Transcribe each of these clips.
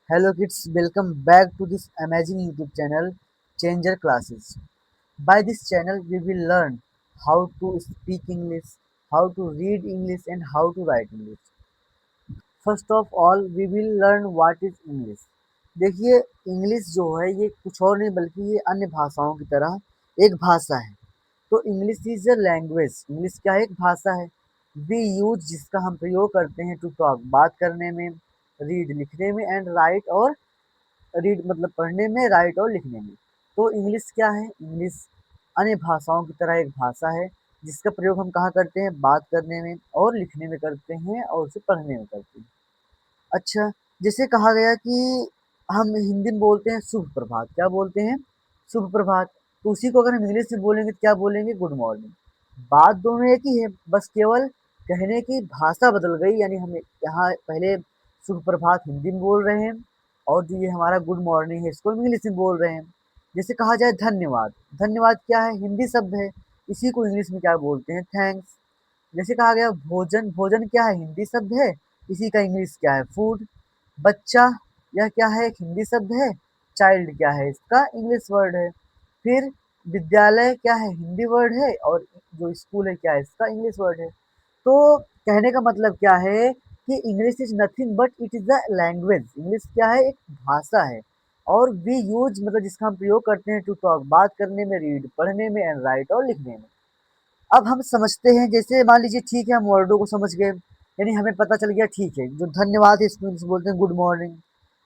Hello kids, welcome back to this amazing YouTube channel Changer Classes. By this channel we will learn how to speak English, how to read English and how to write English. First of all we will learn what is English. देखिए English जो है ये कुछ और नहीं बल्कि ये अन्य भाषाओं की तरह एक भाषा है। तो English is a language. English क्या है? एक भाषा है। वी यूज जिसका हम प्रयोग करते हैं टू टॉक बात करने में, रीड लिखने में एंड राइट और रीड मतलब पढ़ने में, राइट और लिखने में। तो इंग्लिश क्या है? इंग्लिश अन्य भाषाओं की तरह एक भाषा है जिसका प्रयोग हम कहाँ करते हैं? बात करने में और लिखने में करते हैं और उसे पढ़ने में करते हैं। अच्छा, जैसे कहा गया कि हम हिंदी में बोलते हैं शुभ प्रभात। क्या बोलते हैं? शुभ प्रभात। तो उसी को अगर हम इंग्लिश में बोलेंगे तो क्या बोलेंगे? Good morning. बात दोनों एक ही है, बस केवल कहने की भाषा बदल गई। यानी हम यहाँ पहले शुभ प्रभात हिंदी में बोल रहे हैं और जो ये हमारा गुड मॉर्निंग है इसको हम इंग्लिश में बोल रहे हैं। जैसे कहा जाए धन्यवाद। धन्यवाद क्या है? हिंदी शब्द है। इसी को इंग्लिश में क्या बोलते हैं? थैंक्स। जैसे कहा गया भोजन। भोजन क्या है? हिंदी शब्द है। इसी का इंग्लिश क्या है? फूड। बच्चा, यह क्या है? एक हिंदी शब्द है। चाइल्ड क्या है? इसका इंग्लिश वर्ड है। फिर विद्यालय क्या है? हिंदी वर्ड है और जो स्कूल है क्या है? इसका इंग्लिश वर्ड है। तो कहने का मतलब क्या है कि English is nothing but it is a language. English क्या है? एक भाषा है। और वी यूज मतलब जिसका हम प्रयोग करते हैं टू टॉक बात करने में, रीड पढ़ने में एंड राइट और लिखने में। अब हम समझते हैं, जैसे मान लीजिए ठीक है हम वर्डों को समझ गए, यानी हमें पता चल गया ठीक है जो धन्यवाद है इसको इंग्लिश में बोलते हैं गुड मॉर्निंग,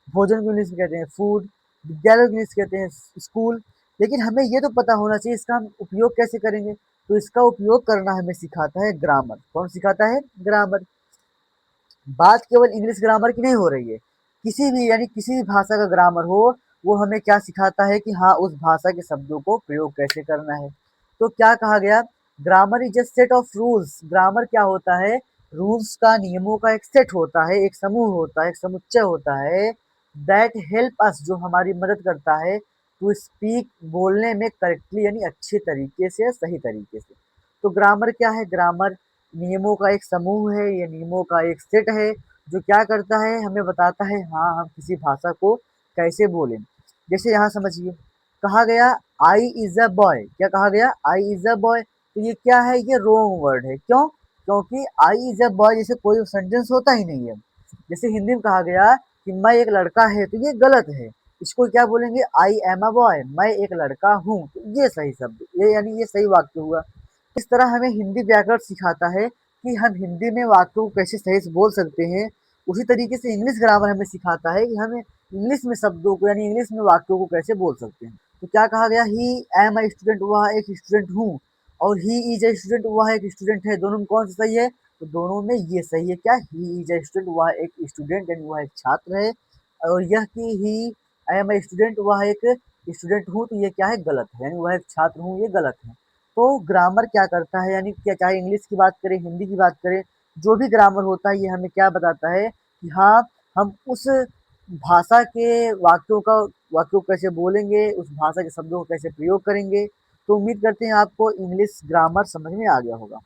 भोजन को इंग्लिश में कहते हैं फूड, विद्यालय को इंग्लिश कहते हैं स्कूल। लेकिन हमें ये तो पता होना चाहिए इसका हम उपयोग कैसे करेंगे। तो इसका उपयोग करना हमें सिखाता है ग्रामर। कौन सिखाता है? ग्रामर। बात केवल इंग्लिश ग्रामर की नहीं हो रही है, किसी भी यानी किसी भी भाषा का ग्रामर हो वो हमें क्या सिखाता है कि हाँ उस भाषा के शब्दों को प्रयोग कैसे करना है। तो क्या कहा गया? Grammar is a set of rules. Grammar क्या होता है? रूल्स का, नियमों का एक सेट होता है, एक समूह होता है, एक समुच्चय होता है। दैट हेल्प अस, जो हमारी मदद करता है टू स्पीक, बोलने में करेक्टली यानी अच्छे तरीके से, सही तरीके से। तो ग्रामर क्या है? ग्रामर नियमों का एक समूह है, ये नियमों का एक सेट है जो क्या करता है? हमें बताता है हाँ हम किसी भाषा को कैसे बोलें। जैसे यहाँ समझिए कहा गया आई इज अ बॉय। क्या कहा गया? I is a boy. तो ये क्या है? ये रॉन्ग वर्ड है। क्यों? क्योंकि आई इज अ बॉय जैसे कोई सेंटेंस होता ही नहीं है। जैसे हिंदी में कहा गया कि मैं एक लड़का है तो ये गलत है। इसको क्या बोलेंगे? आई एम अ बॉय, मैं एक लड़का हूँ। तो ये सही शब्द, ये यानी ये सही वाक्य हुआ। इस तरह हमें हिंदी व्याकरण सिखाता है कि हम हिंदी में वाक्यों को कैसे सही से बोल सकते हैं। उसी तरीके से इंग्लिश ग्रामर हमें सिखाता है कि हमें इंग्लिश में शब्दों को यानी इंग्लिश में वाक्यों को कैसे बोल सकते हैं। तो क्या कहा गया? ही एम अ स्टूडेंट, वह एक स्टूडेंट हूँ, और ही इज अ स्टूडेंट, वह एक स्टूडेंट है। दोनों में कौन सा सही है? तो दोनों में ये सही है। क्या? ही इज अ स्टूडेंट, वह एक स्टूडेंट यानी वह एक छात्र है। और यह कि ही आई एम अ स्टूडेंट, वह एक स्टूडेंट हूँ, तो ये क्या है? गलत है, यानी वह एक छात्र हूँ, ये गलत है। तो ग्रामर क्या करता है, यानी क्या, चाहे इंग्लिश की बात करें हिंदी की बात करें, जो भी ग्रामर होता है ये हमें क्या बताता है कि हाँ हम उस भाषा के वाक्यों को कैसे बोलेंगे, उस भाषा के शब्दों को कैसे प्रयोग करेंगे। तो उम्मीद करते हैं आपको इंग्लिश ग्रामर समझ में आ गया होगा।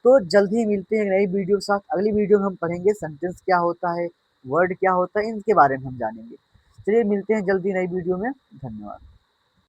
तो जल्द ही मिलते हैं एक नई वीडियो के साथ। अगली वीडियो में हम पढ़ेंगे सेंटेंस क्या होता है, वर्ड क्या होता है, इनके बारे में हम जानेंगे। चलिए मिलते हैं जल्दी नई वीडियो में। धन्यवाद।